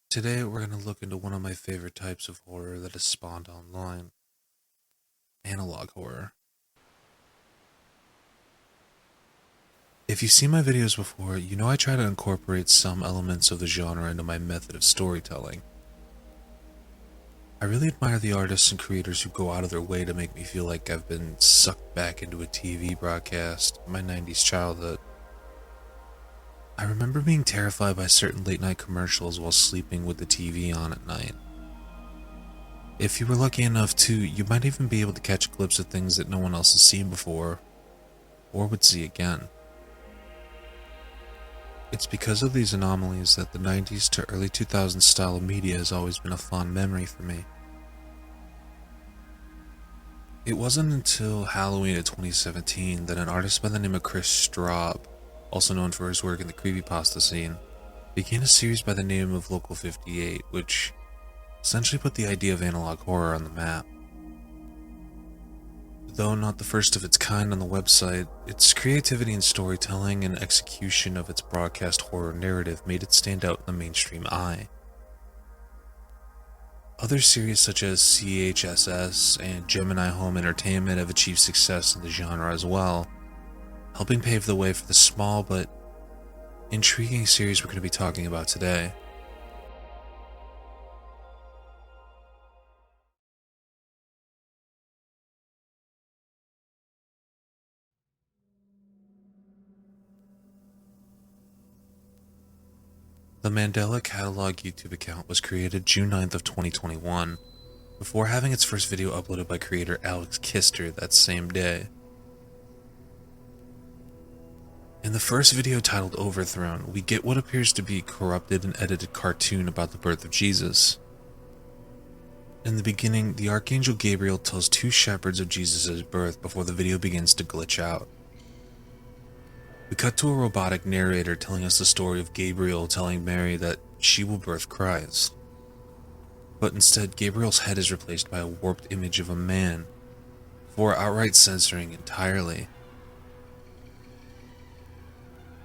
Today we're going to look into one of my favorite types of horror that has spawned online, analog horror. If you've seen my videos before, you know I try to incorporate some elements of the genre into my method of storytelling. I really admire the artists and creators who go out of their way to make me feel like I've been sucked back into a TV broadcast in my 90s childhood. I remember being terrified by certain late night commercials while sleeping with the TV on at night. If you were lucky enough to, you might even be able to catch a glimpse of things that no one else has seen before, or would see again. It's because of these anomalies that the 90s to early 2000s style of media has always been a fond memory for me. It wasn't until Halloween of 2017 that an artist by the name of Chris Straub, also known for his work in the creepypasta scene, began a series by the name of Local 58, which essentially put the idea of analog horror on the map. Though not the first of its kind on the website, its creativity in storytelling and execution of its broadcast horror narrative made it stand out in the mainstream eye. Other series such as CHSS and Gemini Home Entertainment have achieved success in the genre as well, helping pave the way for the small but intriguing series we're going to be talking about today. The Mandela Catalogue YouTube account was created June 9th of 2021, before having its first video uploaded by creator Alex Kister that same day. In the first video titled Overthrown, we get what appears to be a corrupted and edited cartoon about the birth of Jesus. In the beginning, the Archangel Gabriel tells two shepherds of Jesus' birth before the video begins to glitch out. We cut to a robotic narrator telling us the story of Gabriel telling Mary that she will birth Christ. But instead, Gabriel's head is replaced by a warped image of a man, before outright censoring entirely.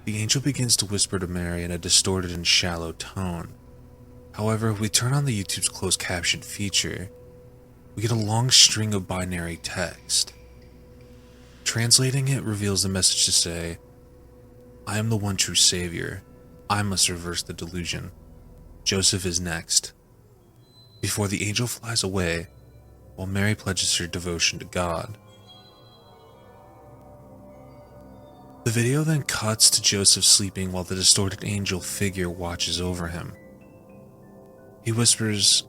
The angel begins to whisper to Mary in a distorted and shallow tone. However, if we turn on the YouTube's closed caption feature, we get a long string of binary text. Translating it reveals the message to say, "I am the one true savior. I must reverse the delusion. Joseph is next." Before the angel flies away, while Mary pledges her devotion to God. The video then cuts to Joseph sleeping while the distorted angel figure watches over him. He whispers,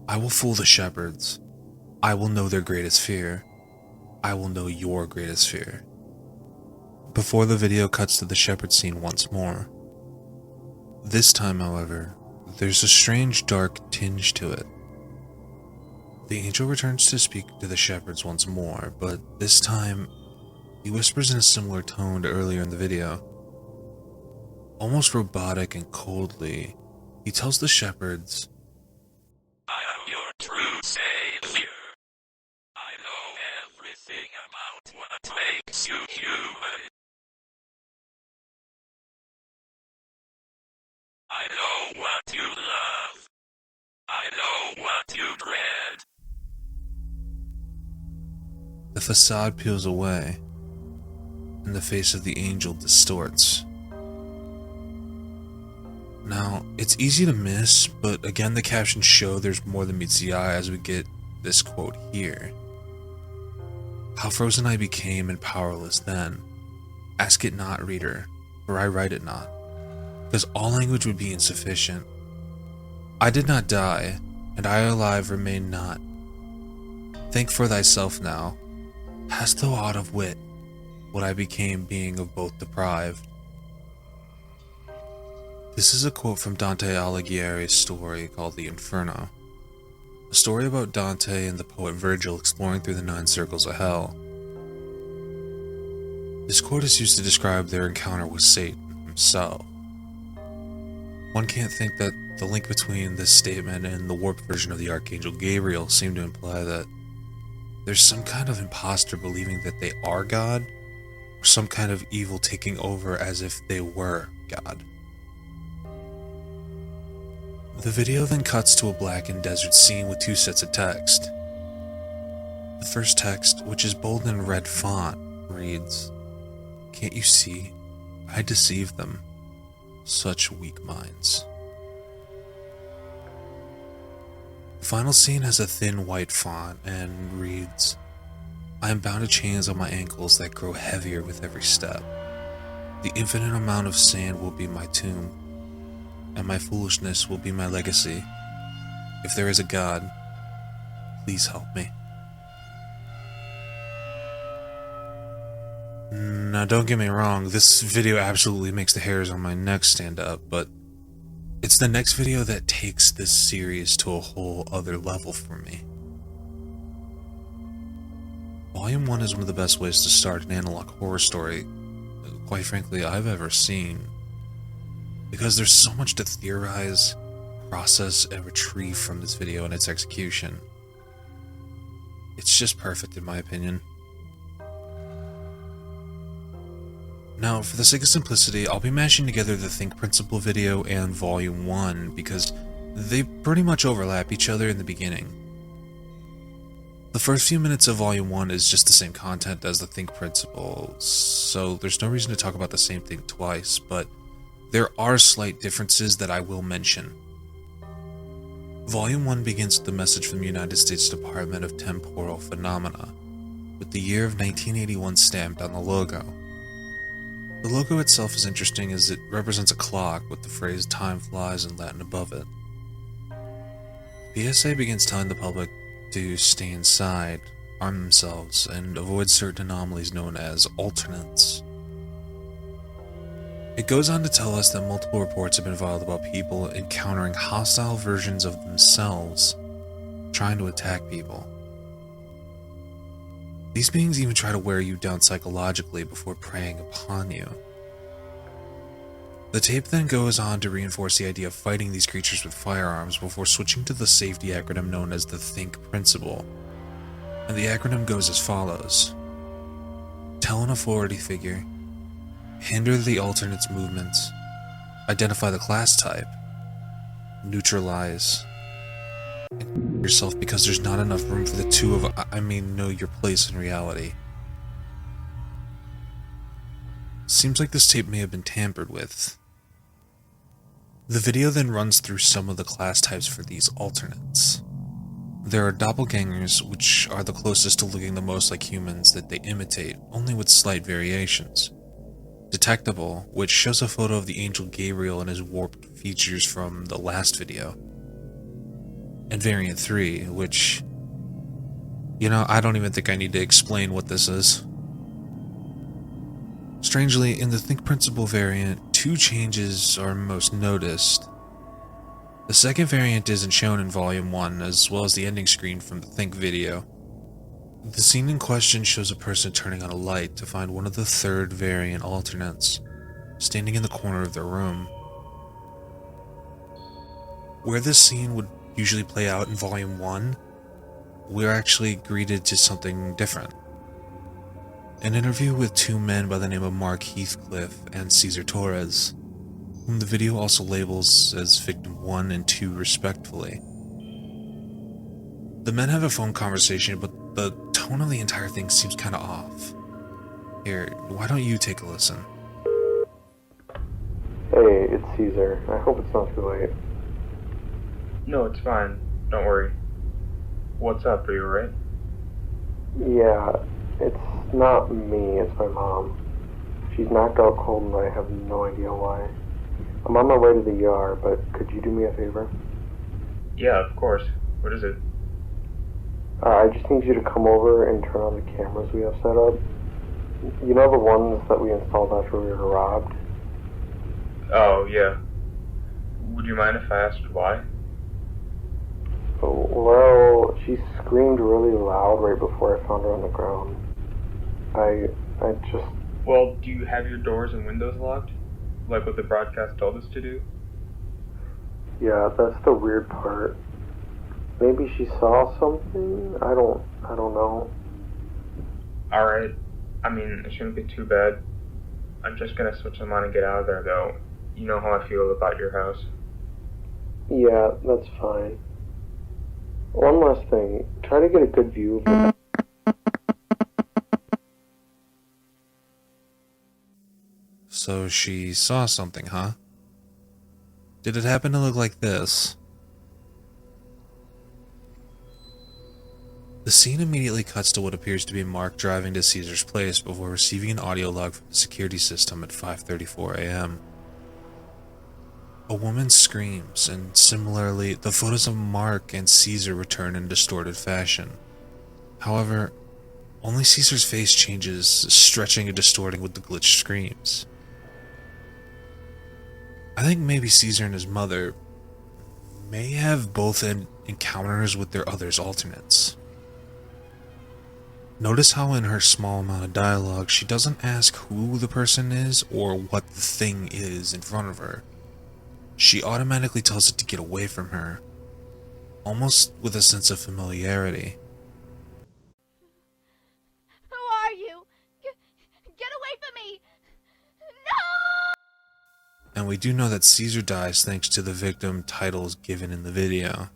"I will fool the shepherds. I will know their greatest fear. I will know your greatest fear." Before the video cuts to the shepherd scene once more. This time, however, there's a strange dark tinge to it. The angel returns to speak to the shepherds once more, but this time, he whispers in a similar tone to earlier in the video. Almost robotic and coldly, he tells the shepherds, "I am your true savior. I know everything about what makes you human. I know what you love. I know what you dread." The facade peels away, and the face of the angel distorts. Now, it's easy to miss, but again the captions show there's more than meets the eye as we get this quote here. "How frozen I became and powerless then. Ask it not, reader, for I write it not, because all language would be insufficient. I did not die, and I alive remain not. Think for thyself now. Hast thou aught of wit, what I became being of both deprived?" This is a quote from Dante Alighieri's story called The Inferno, a story about Dante and the poet Virgil exploring through the 9 circles of hell. This quote is used to describe their encounter with Satan himself. One can't think that the link between this statement and the warped version of the Archangel Gabriel seem to imply that there's some kind of imposter believing that they are God, or some kind of evil taking over as if they were God. The video then cuts to a blackened desert scene with two sets of text. The first text, which is bold in red font, reads, "Can't you see? I deceived them. Such weak minds." The final scene has a thin white font and reads, "I am bound to chains on my ankles that grow heavier with every step. The infinite amount of sand will be my tomb, and my foolishness will be my legacy. If there is a God, please help me." Now don't get me wrong, this video absolutely makes the hairs on my neck stand up, but it's the next video that takes this series to a whole other level for me. Volume 1 is one of the best ways to start an analog horror story, quite frankly, I've ever seen. Because there's so much to theorize, process, and retrieve from this video and its execution. It's just perfect in my opinion. Now, for the sake of simplicity, I'll be mashing together the Think Principle video and Volume 1 because they pretty much overlap each other in the beginning. The first few minutes of Volume 1 is just the same content as the Think Principle, so there's no reason to talk about the same thing twice, but there are slight differences that I will mention. Volume 1 begins with the message from the United States Department of Temporal Phenomena, with the year of 1981 stamped on the logo. The logo itself is interesting as it represents a clock with the phrase "time flies" in Latin above it. PSA begins telling the public to stay inside, arm themselves, and avoid certain anomalies known as alternates. It goes on to tell us that multiple reports have been filed about people encountering hostile versions of themselves, trying to attack people. These beings even try to wear you down psychologically before preying upon you. The tape then goes on to reinforce the idea of fighting these creatures with firearms before switching to the safety acronym known as the Think Principle. And the acronym goes as follows: tell an authority figure, hinder the alternate's movements, identify the class type, neutralize, and yourself because there's not enough room for the two of know your place in reality. Seems like this tape may have been tampered with. The video then runs through some of the class types for these alternates. There are doppelgangers, which are the closest to looking the most like humans that they imitate, only with slight variations. Detectable, which shows a photo of the angel Gabriel and his warped features from the last video. And Variant 3, which, I don't even think I need to explain what this is. Strangely, in the Think Principle variant, two changes are most noticed. The second variant isn't shown in Volume 1, as well as the ending screen from the Think video. The scene in question shows a person turning on a light to find one of the third variant alternates, standing in the corner of their room. Where this scene would usually play out in Volume 1, we're actually greeted to something different. An interview with two men by the name of Mark Heathcliff and Cesar Torres, whom the video also labels as Victim 1 and 2 respectively. The men have a phone conversation, but the tone of the entire thing seems kinda off. Here, why don't you take a listen? Hey, it's Caesar. I hope it's not too late. No, it's fine. Don't worry. What's up? Are you alright? Yeah, it's not me, it's my mom. She's knocked out cold and I have no idea why. I'm on my way to the ER, but could you do me a favor? Yeah, of course. What is it? I just need you to come over and turn on the cameras we have set up. You know the ones that we installed after we were robbed? Oh, yeah. Would you mind if I asked why? Well, she screamed really loud right before I found her on the ground. I just... Well, do you have your doors and windows locked? Like what the broadcast told us to do? Yeah, that's the weird part. Maybe she saw something? I don't know. Alright. I mean, it shouldn't be too bad. I'm just gonna switch them on and get out of there, though. You know how I feel about your house. Yeah, that's fine. One last thing. Try to get a good view of the... So she saw something, huh? Did it happen to look like this? The scene immediately cuts to what appears to be Mark driving to Caesar's place before receiving an audio log from the security system at 5:34 a.m. A woman screams, and similarly, the photos of Mark and Caesar return in distorted fashion. However, only Caesar's face changes, stretching and distorting with the glitched screams. I think maybe Caesar and his mother may have both had encounters with their other's alternates. Notice how in her small amount of dialogue, she doesn't ask who the person is or what the thing is in front of her. She automatically tells it to get away from her, almost with a sense of familiarity. Who are you? Get away from me! No! And we do know that Caesar dies thanks to the victim titles given in the video.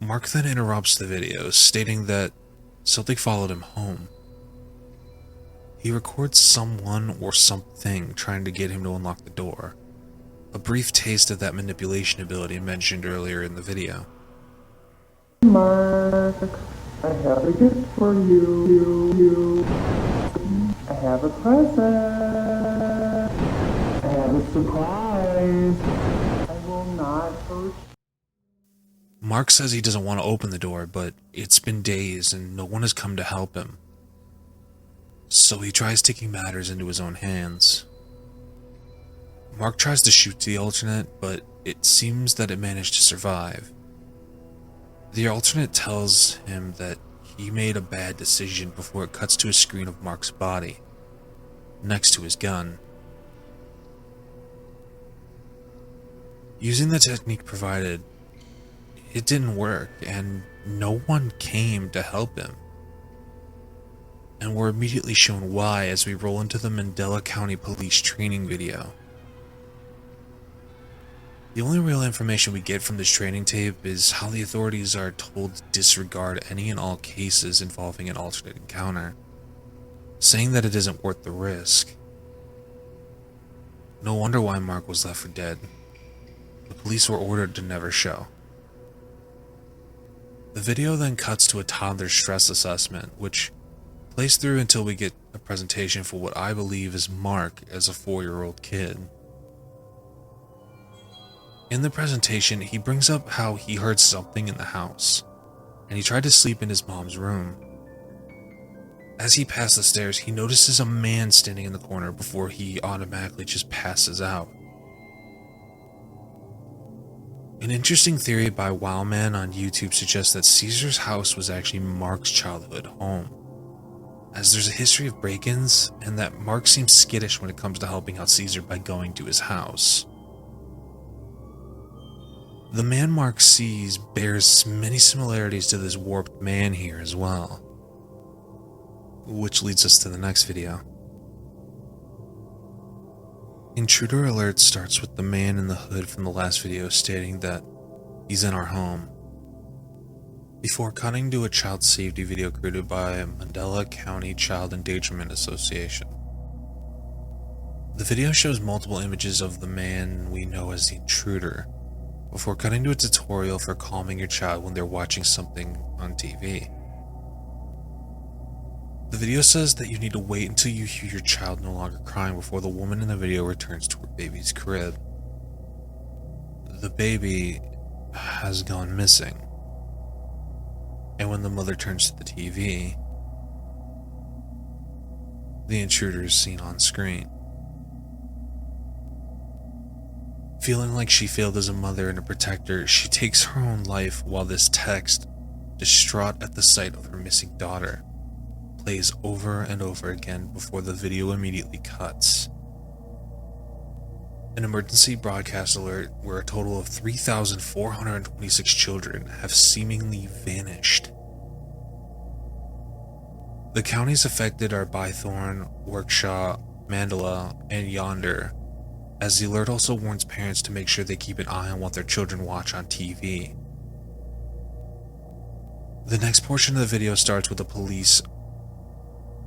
Mark then interrupts the video, stating that something followed him home. He records someone or something trying to get him to unlock the door. A brief taste of that manipulation ability mentioned earlier in the video. Mark, I have a gift for you. I have a present. I have a surprise. I will not hurt. Mark says he doesn't want to open the door, but it's been days and no one has come to help him. So he tries taking matters into his own hands. Mark tries to shoot the alternate, but it seems that it managed to survive. The alternate tells him that he made a bad decision before it cuts to a screen of Mark's body, next to his gun. Using the technique provided, it didn't work, and no one came to help him. And we're immediately shown why as we roll into the Mandela County Police training video. The only real information we get from this training tape is how the authorities are told to disregard any and all cases involving an alternate encounter, saying that it isn't worth the risk. No wonder why Mark was left for dead. The police were ordered to never show. The video then cuts to a toddler stress assessment, which plays through until we get a presentation for what I believe is Mark as a 4-year-old kid. In the presentation, he brings up how he heard something in the house, and he tried to sleep in his mom's room. As he passed the stairs, he notices a man standing in the corner before he automatically just passes out. An interesting theory by Wowman on YouTube suggests that Caesar's house was actually Mark's childhood home, as there's a history of break-ins, and that Mark seems skittish when it comes to helping out Caesar by going to his house. The man Mark sees bears many similarities to this warped man here as well, which leads us to the next video. Intruder alert starts with the man in the hood from the last video stating that he's in our home, before cutting to a child safety video created by Mandela County Child Endangerment Association. The video shows multiple images of the man we know as the intruder, before cutting to a tutorial for calming your child when they're watching something on TV. The video says that you need to wait until you hear your child no longer crying before the woman in the video returns to her baby's crib. The baby has gone missing, and when the mother turns to the TV, the intruder is seen on screen. Feeling like she failed as a mother and a protector, she takes her own life while this text, distraught at the sight of her missing daughter, plays over and over again before the video immediately cuts. An emergency broadcast alert where a total of 3,426 children have seemingly vanished. The counties affected are Bythorn, Workshaw, Mandela, and Yonder, as the alert also warns parents to make sure they keep an eye on what their children watch on TV. The next portion of the video starts with the police,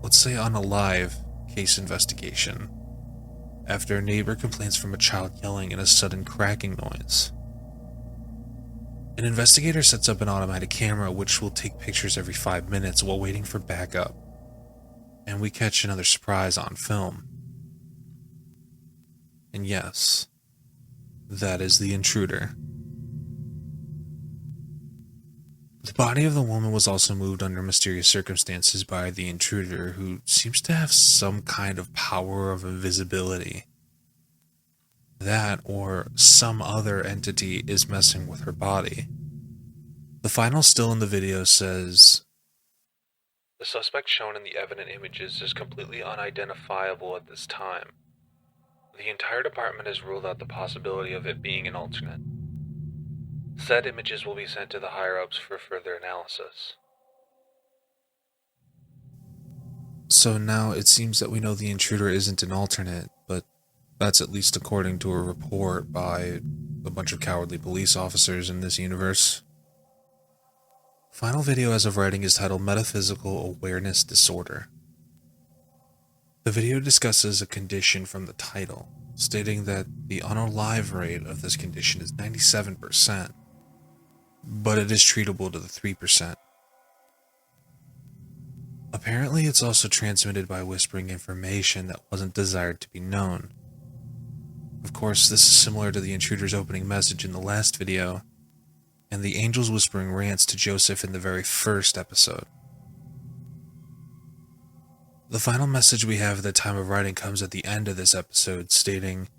let's say on a live case investigation, after a neighbor complains from a child yelling and a sudden cracking noise. An investigator sets up an automatic camera which will take pictures every 5 minutes while waiting for backup, and we catch another surprise on film. And yes, that is the intruder. The body of the woman was also moved under mysterious circumstances by the intruder, who seems to have some kind of power of invisibility. That, or some other entity, is messing with her body. The final still in the video says, "The suspect shown in the evident images is completely unidentifiable at this time. The entire department has ruled out the possibility of it being an alternate. Said images will be sent to the higher-ups for further analysis." So now it seems that we know the intruder isn't an alternate, but that's at least according to a report by a bunch of cowardly police officers in this universe. Final video as of writing is titled Metaphysical Awareness Disorder. The video discusses a condition from the title, stating that the unalive rate of this condition is 97%, but it is treatable to the 3%. Apparently, it's also transmitted by whispering information that wasn't desired to be known. Of course, this is similar to the intruder's opening message in the last video, and the angel's whispering rants to Joseph in the very first episode. The final message we have at the time of writing comes at the end of this episode, stating,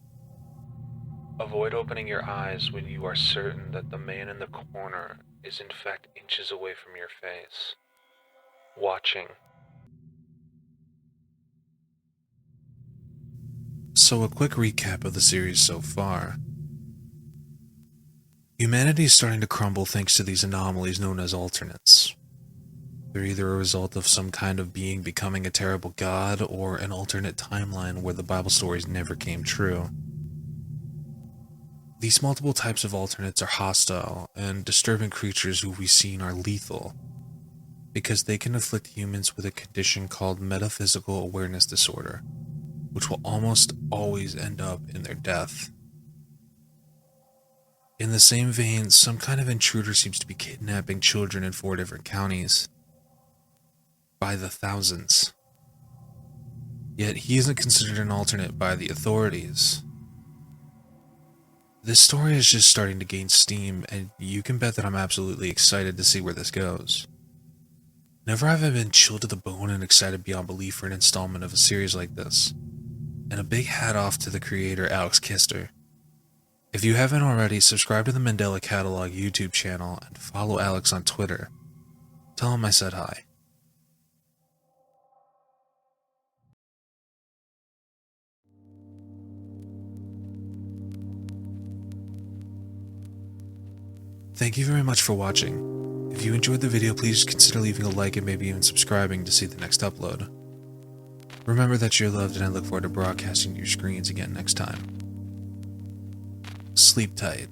"Avoid opening your eyes when you are certain that the man in the corner is in fact inches away from your face, watching." So a quick recap of the series so far. Humanity is starting to crumble thanks to these anomalies known as alternates. They're either a result of some kind of being becoming a terrible god, or an alternate timeline where the Bible stories never came true. These multiple types of alternates are hostile, and disturbing creatures who we've seen are lethal, because they can afflict humans with a condition called metaphysical awareness disorder, which will almost always end up in their death. In the same vein, some kind of intruder seems to be kidnapping children in 4 different counties, by the thousands. Yet he isn't considered an alternate by the authorities. This story is just starting to gain steam, and you can bet that I'm absolutely excited to see where this goes. Never have I been chilled to the bone and excited beyond belief for an installment of a series like this. And a big hat off to the creator, Alex Kister. If you haven't already, subscribe to the Mandela Catalog YouTube channel and follow Alex on Twitter. Tell him I said hi. Thank you very much for watching. If you enjoyed the video, please consider leaving a like and maybe even subscribing to see the next upload. Remember that you're loved, and I look forward to broadcasting to your screens again next time. Sleep tight.